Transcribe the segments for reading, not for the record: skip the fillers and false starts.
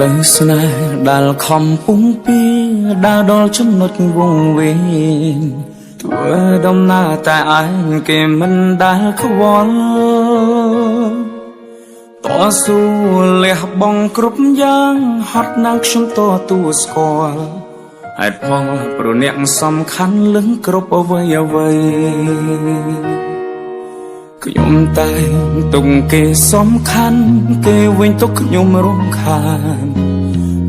លើស្នេហ៍ដែលខំពុំពីដើរដល់ចំណុចវង្វេងធ្វើដំណើរតែឯងគេមិនដែលខ្វល់តស៊ូលះបង់គ្រប់យ៉ាងហត់ណាស់ខ្ញុំតទួស្គាល់ហេតុផលព្រោះអ្នកសំខាន់លឹងគ្រប់អ្វីអ្វីខ្ញុំតែទុកគេសំខាន់គេវិញទុកខ្ញុំរំខាន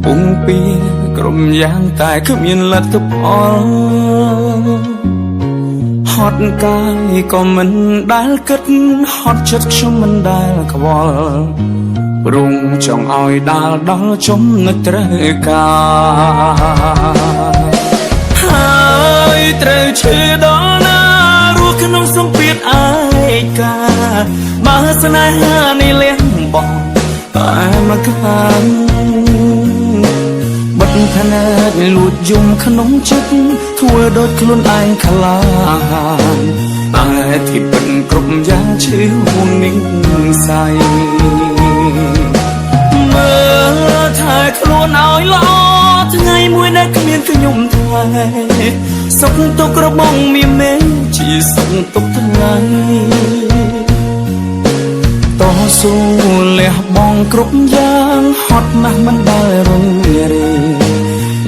ពុំពីក្រុមយ៉ាងតែគ្មានលទ្ធផលហត់កាយក៏មិនដែលគិតហត់ចិត្តខ្ញុំមិនដែលខ្វល់ព្រមចង់ឲ្យដាល់ដល់ចំណុចត្រូវការហើយត្រូវឈឺដល់ណារស់ក្នុងសម្ពាធឯកាបើស្នេហានេះលះបង់តែមកខាងបិទភ្នែកលួចយំក្នុងចិត្តធ្វើដូចខ្លួនឯងខ្លាហានតែទីពិតគ្រប់យ៉ាងឈឺហួងនឹងសៃមើលថែខ្លួនឲ្យល្អថ្ងៃមួយដែលគ្មានខ្ញុំថ្លៃសុខទុក្ខរបស់មានមេជាសុខទុក្ខថ្ងៃតស៊ូលះបង់គ្រប់យ៉ាងហត់ណាស់មិនដែលរងរា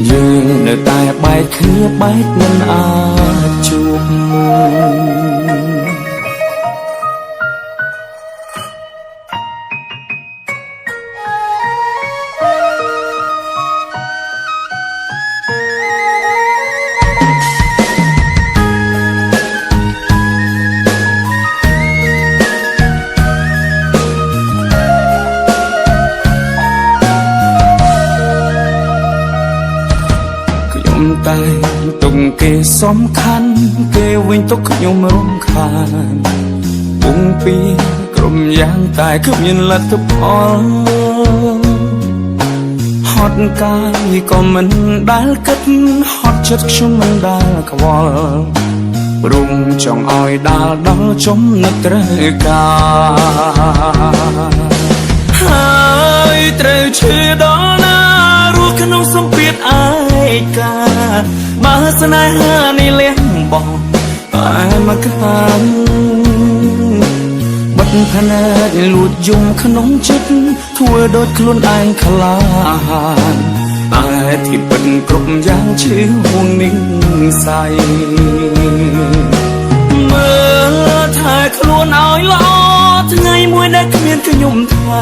យើងនៅតែបែកគ្នាបែកមិនអាចជួបតែទុកគេសំខាន់គេវិញទុកខ្ញុំរំខានពុំពីក្រុមយ៉ាងតែគ្មានលទ្ធផលហត់កាយក៏មិនដែលគិតហត់ចិត្តខ្ញុំមិនដែលខ្វល់ព្រមចង់ឲ្យដាល់ដល់ចំណុចត្រូវការហើយត្រូវឈឺដល់ណារស់ក្នុងសម្ពាធឯកាបើស្នេហានេះលះបង់តែមកខាងបិទភ្នែកលួចយំក្នុងចិត្តធ្វើដូចខ្លួនឯងខ្លាហានតែទីពិតគ្រប់យ៉ាងឈឺហួងនឹងសៃមើលថែខ្លួនឲ្យល្អថ្ងៃមួយដែលគ្មានខ្ញុំថ្លៃ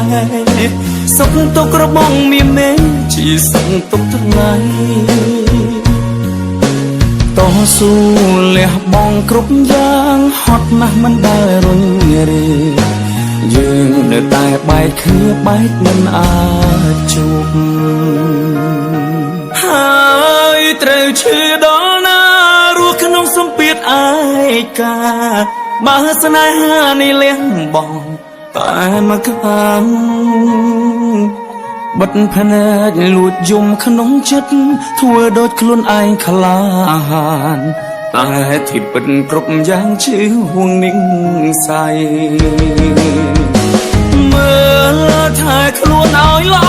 សុខទុក្ខរបស់មានមេជាសុខទុក្ខថ្ងៃតស៊ូលះបង់គ្រប់យ៉ាងហត់ណាស់មិនដែលរញរាយើងនៅតែបែកគ្នាបែកមិនអាចជួបហើយត្រូវឈឺដល់ណារស់ក្នុងសម្ពាធឯកាបើស្នេហានេះលះបង់តែមកខាងបិទភ្នែកលួចយំក្នុងចិត្តធ្វើដូចខ្លួនឯងខ្លាហានតែទីពិតគ្រប់យ៉ាងឈឺហួងនឹងសៃមើលថែខ្លួនឲ្យល្អ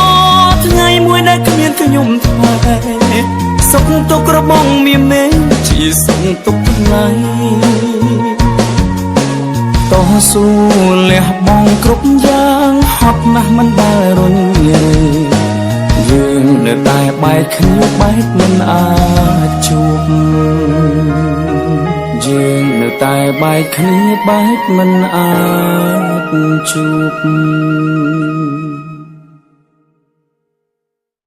ថ្ងៃមួយដែលគ្មានខ្ញុំថ្លៃសុខទុក្ខរបស់មានមេជាសុខទុក្ខថ្ងៃតស៊ូលះបង់គ្រប់យ៉ាងហត់ណាស់មិនដែលរញរាយើងនៅតែបែកគ្នាបែកមិនអាចជួបយើងនៅតែបែកគ្នាបែកមិនអាចជួប